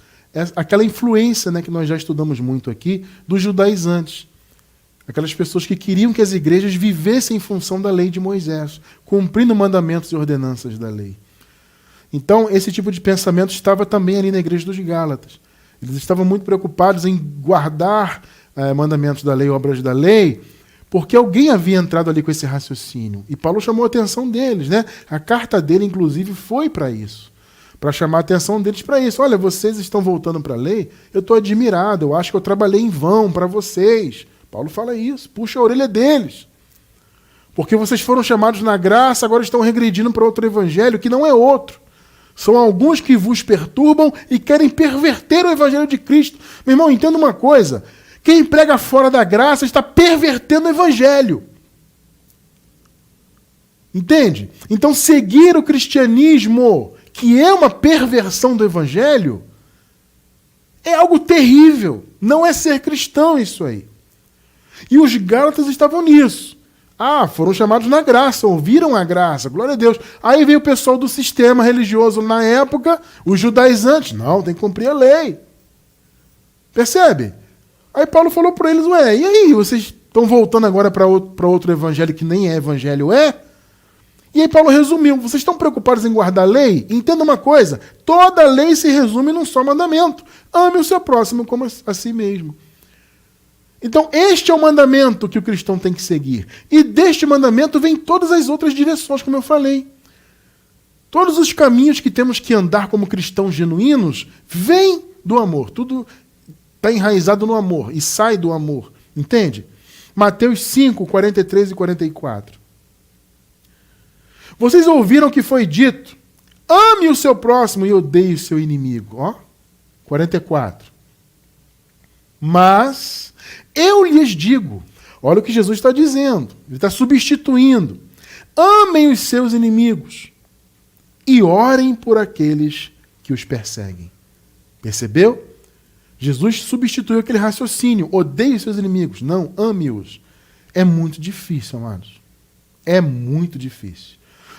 aquela influência, né, que nós já estudamos muito aqui, dos judaizantes. Aquelas pessoas que queriam que as igrejas vivessem em função da lei de Moisés, cumprindo mandamentos e ordenanças da lei. Então, esse tipo de pensamento estava também ali na igreja dos Gálatas. Eles estavam muito preocupados em guardar mandamentos da lei, obras da lei, porque alguém havia entrado ali com esse raciocínio. E Paulo chamou a atenção deles, né? A carta dele, inclusive, foi para isso. Para chamar a atenção deles para isso. Olha, vocês estão voltando para a lei? Eu estou admirado, eu acho que eu trabalhei em vão para vocês. Paulo fala isso, puxa a orelha deles. Porque vocês foram chamados na graça, agora estão regredindo para outro evangelho, que não é outro. São alguns que vos perturbam e querem perverter o evangelho de Cristo. Meu irmão, entenda uma coisa. Quem prega fora da graça está pervertendo o evangelho. Entende? Então, seguir o cristianismo, que é uma perversão do evangelho, é algo terrível. Não é ser cristão isso aí. E os Gálatas estavam nisso. Foram chamados na graça, ouviram a graça, glória a Deus. Aí veio o pessoal do sistema religioso na época, os judaizantes. Não, tem que cumprir a lei. Percebe? Aí Paulo falou para eles, e aí, vocês estão voltando agora para outro evangelho que nem é evangelho, é? E aí Paulo resumiu, vocês estão preocupados em guardar a lei? Entenda uma coisa, toda a lei se resume num só mandamento. Ame o seu próximo como a si mesmo. Então, este é o mandamento que o cristão tem que seguir. E deste mandamento vem todas as outras direções, como eu falei. Todos os caminhos que temos que andar como cristãos genuínos vêm do amor. Tudo está enraizado no amor e sai do amor. Entende? Mateus 5, 43 e 44. Vocês ouviram que foi dito, ame o seu próximo e odeie o seu inimigo. 44. Mas eu lhes digo, olha o que Jesus está dizendo, ele está substituindo. Amem os seus inimigos e orem por aqueles que os perseguem. Percebeu? Jesus substituiu aquele raciocínio, odeie os seus inimigos. Não, ame-os. É muito difícil, amados. É muito difícil.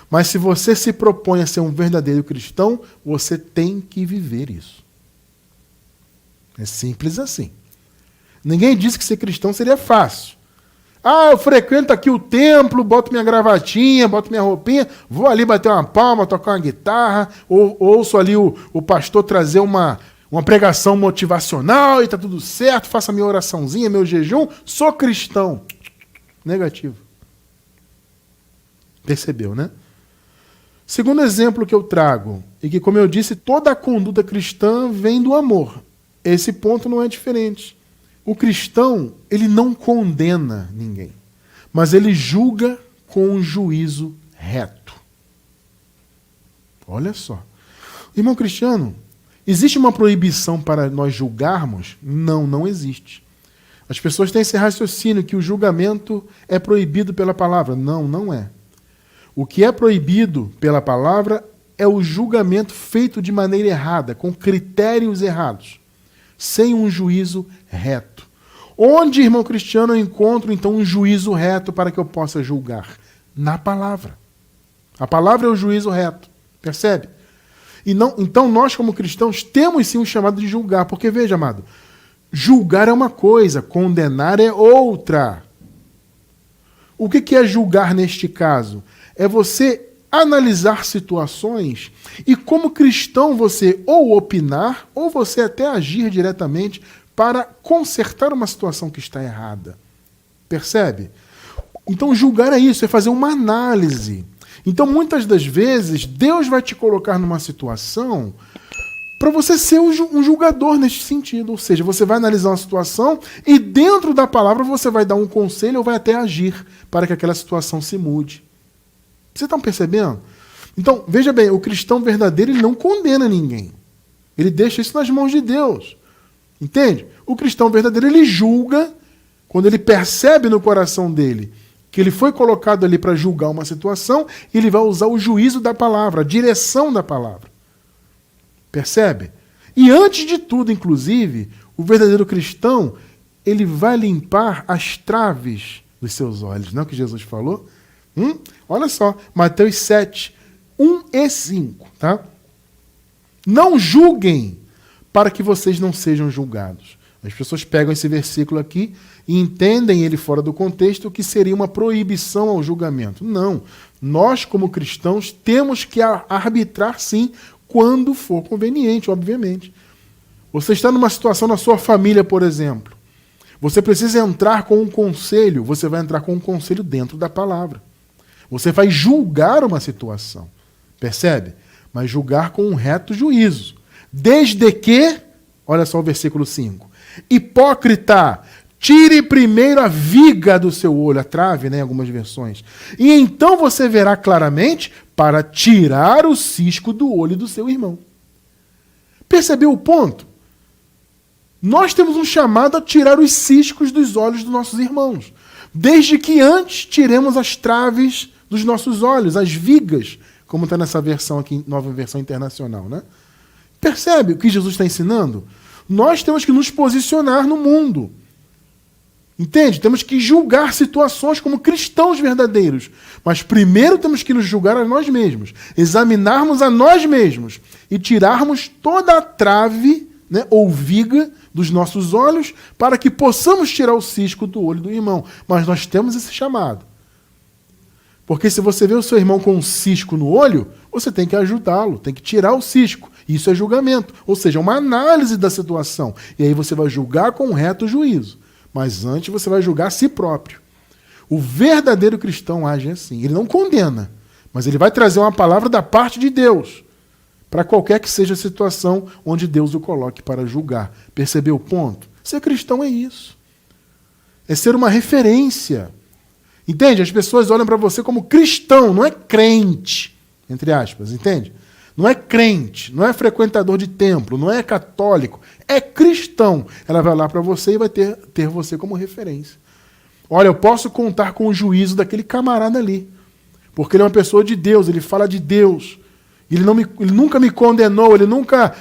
Mas se você se propõe a ser um verdadeiro cristão, você tem que viver isso. É simples assim. Ninguém disse que ser cristão seria fácil. Eu frequento aqui o templo, boto minha gravatinha, boto minha roupinha, vou ali bater uma palma, tocar uma guitarra, ou ouço ali o pastor trazer uma pregação motivacional e está tudo certo, faço a minha oraçãozinha, meu jejum, sou cristão. Negativo. Percebeu, né? Segundo exemplo que eu trago, e que, como eu disse, toda a conduta cristã vem do amor. Esse ponto não é diferente. O cristão, ele não condena ninguém, mas ele julga com um juízo reto. Olha só. Irmão cristiano, existe uma proibição para nós julgarmos? Não, não existe. As pessoas têm esse raciocínio que o julgamento é proibido pela palavra. Não, não é. O que é proibido pela palavra é o julgamento feito de maneira errada, com critérios errados, sem um juízo reto. Onde, irmão cristiano, eu encontro então um juízo reto para que eu possa julgar? Na palavra. A palavra é o juízo reto. Percebe? Então nós, como cristãos, temos sim um chamado de julgar. Porque, veja, amado, julgar é uma coisa, condenar é outra. O que é julgar neste caso? É você analisar situações e, como cristão, você ou opinar ou você até agir diretamente para consertar uma situação que está errada. Percebe? Então, julgar é isso, é fazer uma análise. Então, muitas das vezes, Deus vai te colocar numa situação para você ser um julgador neste sentido. Ou seja, você vai analisar uma situação e dentro da palavra você vai dar um conselho ou vai até agir para que aquela situação se mude. Vocês estão percebendo? Então, veja bem, o cristão verdadeiro ele não condena ninguém. Ele deixa isso nas mãos de Deus. Entende? O cristão verdadeiro ele julga quando ele percebe no coração dele que ele foi colocado ali para julgar uma situação, ele vai usar o juízo da palavra, a direção da palavra. Percebe? E antes de tudo, inclusive, o verdadeiro cristão, ele vai limpar as traves dos seus olhos. Não é o que Jesus falou? Olha só, Mateus 7, 1 e 5. Tá? Não julguem para que vocês não sejam julgados. As pessoas pegam esse versículo aqui e entendem ele fora do contexto, que seria uma proibição ao julgamento. Não. Nós, como cristãos, temos que arbitrar, sim, quando for conveniente, obviamente. Você está numa situação na sua família, por exemplo. Você precisa entrar com um conselho. Você vai entrar com um conselho dentro da palavra. Você vai julgar uma situação. Percebe? Mas julgar com um reto juízo. Desde que, olha só o versículo 5. Hipócrita, tire primeiro a viga do seu olho, a trave, né, em algumas versões. E então você verá claramente para tirar o cisco do olho do seu irmão. Percebeu o ponto? Nós temos um chamado a tirar os ciscos dos olhos dos nossos irmãos. Desde que antes tiremos as traves dos nossos olhos, as vigas, como está nessa versão aqui, nova versão internacional, né? Percebe o que Jesus está ensinando? Nós temos que nos posicionar no mundo. Entende? Temos que julgar situações como cristãos verdadeiros. Mas primeiro temos que nos julgar a nós mesmos. Examinarmos a nós mesmos. E tirarmos toda a trave, né, ou viga dos nossos olhos para que possamos tirar o cisco do olho do irmão. Mas nós temos esse chamado. Porque se você vê o seu irmão com um cisco no olho, você tem que ajudá-lo, tem que tirar o cisco. Isso é julgamento, ou seja, uma análise da situação. E aí você vai julgar com um reto juízo. Mas antes você vai julgar a si próprio. O verdadeiro cristão age assim. Ele não condena, mas ele vai trazer uma palavra da parte de Deus para qualquer que seja a situação onde Deus o coloque para julgar. Percebeu o ponto? Ser cristão é isso. É ser uma referência. Entende? As pessoas olham para você como cristão, não é crente, entre aspas, entende? Não é crente, não é frequentador de templo, não é católico, é cristão. Ela vai lá para você e vai ter você como referência. Olha, eu posso contar com o juízo daquele camarada ali, porque ele é uma pessoa de Deus, ele fala de Deus. Ele nunca me condenou, ele nunca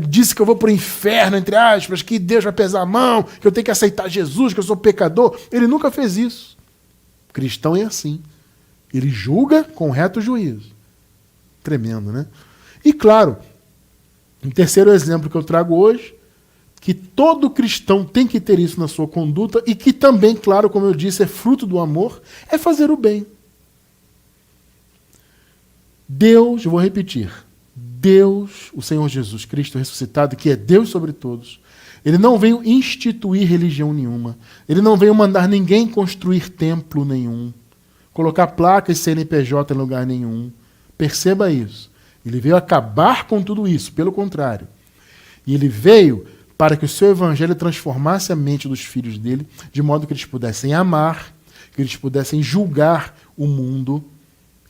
disse que eu vou para o inferno, entre aspas, que Deus vai pesar a mão, que eu tenho que aceitar Jesus, que eu sou pecador. Ele nunca fez isso. O cristão é assim. Ele julga com reto juízo. Tremendo, né? E claro, um terceiro exemplo que eu trago hoje, que todo cristão tem que ter isso na sua conduta e que também, claro, como eu disse, é fruto do amor, é fazer o bem. Deus, eu vou repetir, Deus, o Senhor Jesus Cristo ressuscitado, que é Deus sobre todos, ele não veio instituir religião nenhuma, ele não veio mandar ninguém construir templo nenhum, colocar placas CNPJ em lugar nenhum. Perceba isso. Ele veio acabar com tudo isso, pelo contrário. E ele veio para que o seu evangelho transformasse a mente dos filhos dele, de modo que eles pudessem amar, que eles pudessem julgar o mundo.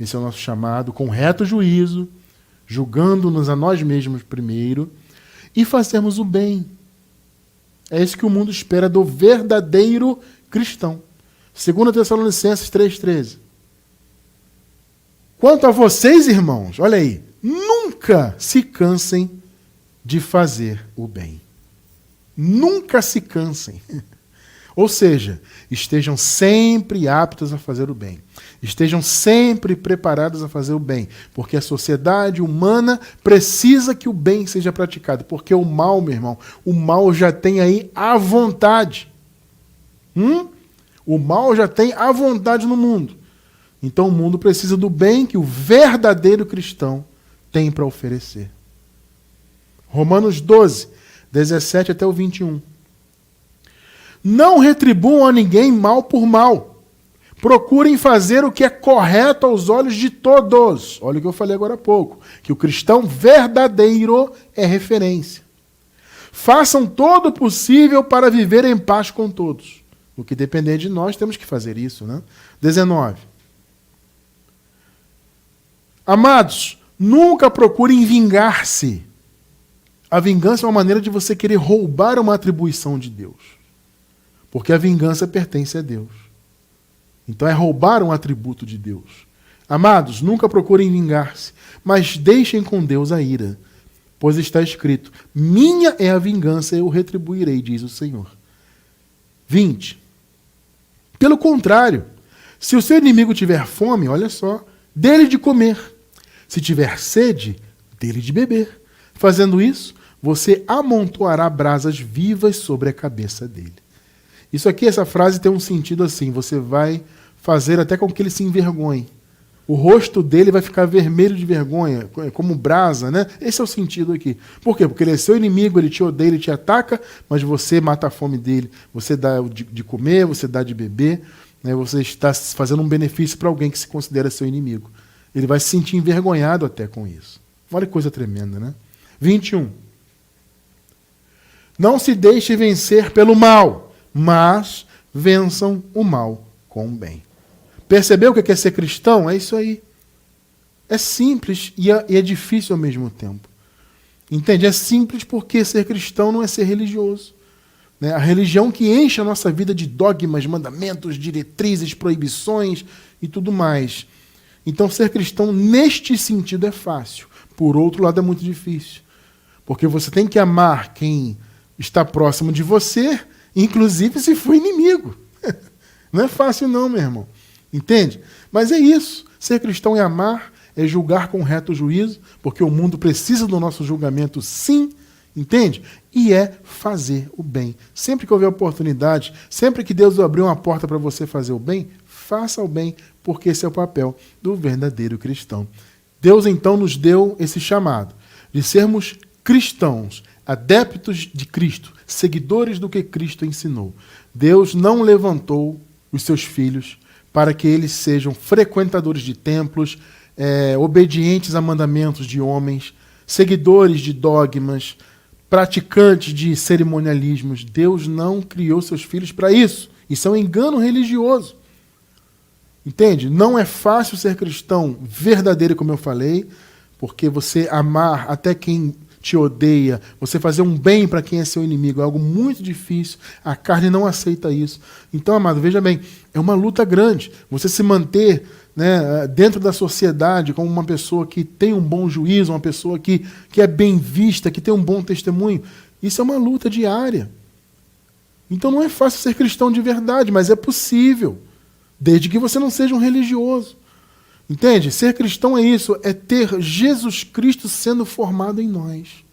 Esse é o nosso chamado, com reto juízo, julgando-nos a nós mesmos primeiro, e fazermos o bem. É isso que o mundo espera do verdadeiro cristão. 2 Tessalonicenses 3,13. Quanto a vocês, irmãos, olha aí, nunca se cansem de fazer o bem. Nunca se cansem. Ou seja, estejam sempre aptos a fazer o bem. Estejam sempre preparados a fazer o bem. Porque a sociedade humana precisa que o bem seja praticado. Porque o mal, meu irmão, o mal já tem aí à vontade. O mal já tem à vontade no mundo. Então o mundo precisa do bem que o verdadeiro cristão tem para oferecer. Romanos 12, 17 até o 21. Não retribuam a ninguém mal por mal. Procurem fazer o que é correto aos olhos de todos. Olha o que eu falei agora há pouco, que o cristão verdadeiro é referência. Façam todo o possível para viver em paz com todos. O que depender de nós, temos que fazer isso, né? 19. Amados, nunca procurem vingar-se. A vingança é uma maneira de você querer roubar uma atribuição de Deus. Porque a vingança pertence a Deus. Então é roubar um atributo de Deus. Amados, nunca procurem vingar-se, mas deixem com Deus a ira. Pois está escrito, minha é a vingança, eu retribuirei, diz o Senhor. 20. Pelo contrário, se o seu inimigo tiver fome, olha só, dê-lhe de comer. Se tiver sede, dê-lhe de beber. Fazendo isso, você amontoará brasas vivas sobre a cabeça dele. Isso aqui, essa frase tem um sentido assim, você vai fazer até com que ele se envergonhe. O rosto dele vai ficar vermelho de vergonha, como brasa, né? Esse é o sentido aqui. Por quê? Porque ele é seu inimigo, ele te odeia, ele te ataca, mas você mata a fome dele. Você dá de comer, você dá de beber, né? Você está fazendo um benefício para alguém que se considera seu inimigo. Ele vai se sentir envergonhado até com isso. Olha que coisa tremenda, né? 21. Não se deixe vencer pelo mal, mas vençam o mal com o bem. Percebeu o que é ser cristão? É isso aí. É simples e é difícil ao mesmo tempo. Entende? É simples porque ser cristão não é ser religioso. Né? A religião que enche a nossa vida de dogmas, mandamentos, diretrizes, proibições e tudo mais. Então ser cristão neste sentido é fácil. Por outro lado é muito difícil. Porque você tem que amar quem está próximo de você, inclusive se for inimigo. Não é fácil não, meu irmão. Entende? Mas é isso. Ser cristão é amar, é julgar com reto juízo, porque o mundo precisa do nosso julgamento, sim. Entende? E é fazer o bem. Sempre que houver oportunidade, sempre que Deus abrir uma porta para você fazer o bem, faça o bem, porque esse é o papel do verdadeiro cristão. Deus então nos deu esse chamado de sermos cristãos, adeptos de Cristo, seguidores do que Cristo ensinou. Deus não levantou os seus filhos para que eles sejam frequentadores de templos, obedientes a mandamentos de homens, seguidores de dogmas, praticantes de cerimonialismos. Deus não criou seus filhos para isso. Isso é um engano religioso. Entende? Não é fácil ser cristão verdadeiro, como eu falei, porque você amar até quem te odeia, você fazer um bem para quem é seu inimigo, é algo muito difícil, a carne não aceita isso. Então, amado, veja bem, é uma luta grande, você se manter, né, dentro da sociedade como uma pessoa que tem um bom juízo, uma pessoa que é bem vista, que tem um bom testemunho, isso é uma luta diária. Então não é fácil ser cristão de verdade, mas é possível, desde que você não seja um religioso. Entende? Ser cristão é isso, é ter Jesus Cristo sendo formado em nós.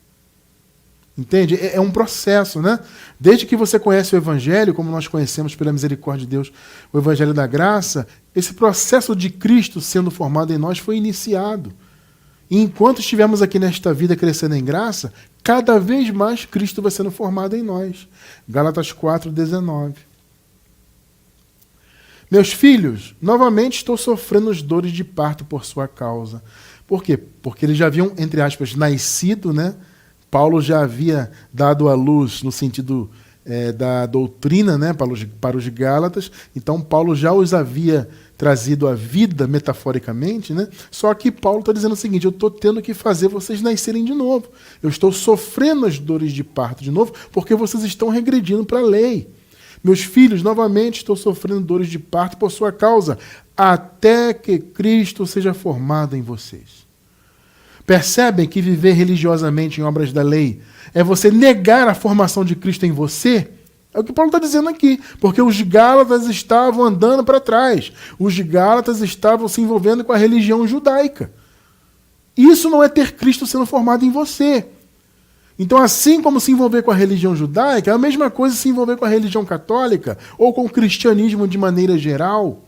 Entende? É um processo, né? Desde que você conhece o Evangelho, como nós conhecemos pela misericórdia de Deus, o Evangelho da Graça, esse processo de Cristo sendo formado em nós foi iniciado. E enquanto estivermos aqui nesta vida crescendo em graça, cada vez mais Cristo vai sendo formado em nós. Gálatas 4:19. Meus filhos, novamente estou sofrendo as dores de parto por sua causa. Por quê? Porque eles já haviam, entre aspas, nascido, né? Paulo já havia dado à luz no sentido da doutrina, né? para os Gálatas. Então Paulo já os havia trazido à vida, metaforicamente, né? Só que Paulo está dizendo o seguinte, eu estou tendo que fazer vocês nascerem de novo. Eu estou sofrendo as dores de parto de novo porque vocês estão regredindo para a lei. Meus filhos, novamente estou sofrendo dores de parto por sua causa, até que Cristo seja formado em vocês. Percebem que viver religiosamente em obras da lei é você negar a formação de Cristo em você? É o que Paulo está dizendo aqui, porque os Gálatas estavam andando para trás. Os Gálatas estavam se envolvendo com a religião judaica. Isso não é ter Cristo sendo formado em você. Então, assim como se envolver com a religião judaica, é a mesma coisa se envolver com a religião católica ou com o cristianismo de maneira geral.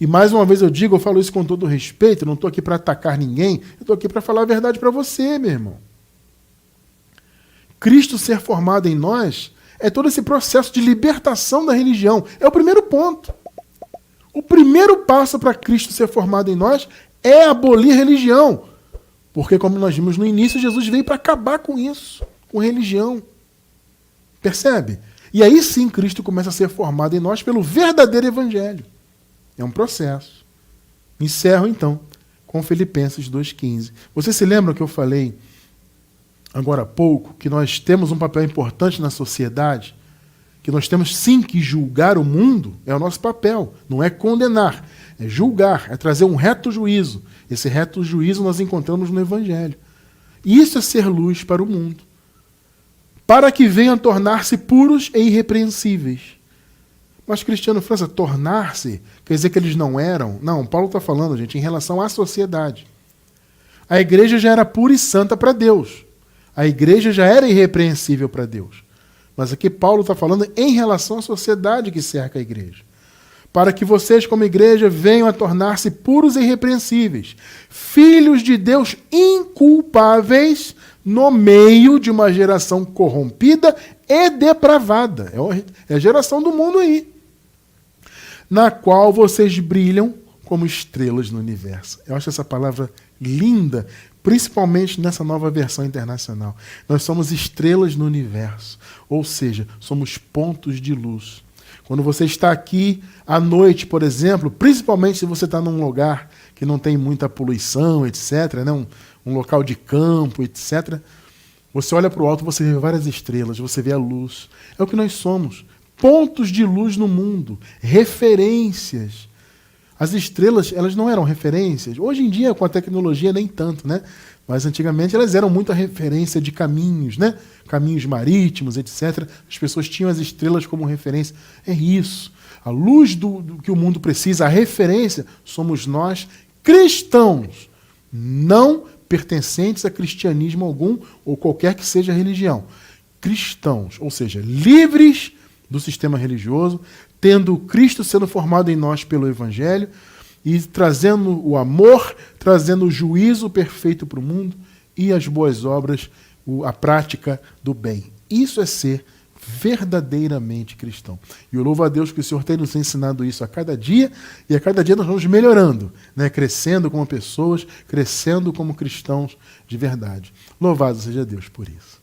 E mais uma vez eu falo isso com todo respeito, eu não estou aqui para atacar ninguém, eu estou aqui para falar a verdade para você, meu irmão. Cristo ser formado em nós é todo esse processo de libertação da religião. É o primeiro ponto. O primeiro passo para Cristo ser formado em nós é abolir religião. Porque, como nós vimos no início, Jesus veio para acabar com isso, com religião. Percebe? E aí sim Cristo começa a ser formado em nós pelo verdadeiro evangelho. É um processo. Encerro então com Filipenses 2,15. Você se lembra que eu falei agora há pouco que nós temos um papel importante na sociedade? Que nós temos sim que julgar o mundo? É o nosso papel. Não é condenar, é julgar, é trazer um reto juízo. Esse reto juízo nós encontramos no evangelho. E isso é ser luz para o mundo. Para que venham tornar-se puros e irrepreensíveis. Mas, Cristiano França, tornar-se quer dizer que eles não eram? Não, Paulo está falando, gente, em relação à sociedade. A igreja já era pura e santa para Deus. A igreja já era irrepreensível para Deus. Mas aqui Paulo está falando em relação à sociedade que cerca a igreja. Para que vocês, como igreja, venham a tornar-se puros e irrepreensíveis, filhos de Deus inculpáveis no meio de uma geração corrompida e depravada. É a geração do mundo aí. Na qual vocês brilham como estrelas no universo. Eu acho essa palavra linda, principalmente nessa nova versão internacional. Nós somos estrelas no universo, ou seja, somos pontos de luz. Quando você está aqui à noite, por exemplo, principalmente se você está num lugar que não tem muita poluição, etc., né? um local de campo, etc., você olha para o alto, você vê várias estrelas, você vê a luz. É o que nós somos. Pontos de luz no mundo, referências. As estrelas, elas não eram referências. Hoje em dia, com a tecnologia, nem tanto, né? Mas antigamente elas eram muita referência de caminhos, né? Caminhos marítimos, etc. As pessoas tinham as estrelas como referência. É isso. A luz do que o mundo precisa, a referência, somos nós, cristãos, não pertencentes a cristianismo algum ou qualquer que seja a religião. Cristãos, ou seja, livres do sistema religioso, tendo Cristo sendo formado em nós pelo Evangelho e trazendo o amor, trazendo o juízo perfeito para o mundo e as boas obras, a prática do bem. Isso é ser verdadeiramente cristão. E eu louvo a Deus que o Senhor tem nos ensinado isso a cada dia, e a cada dia nós vamos melhorando, né? Crescendo como pessoas, crescendo como cristãos de verdade. Louvado seja Deus por isso.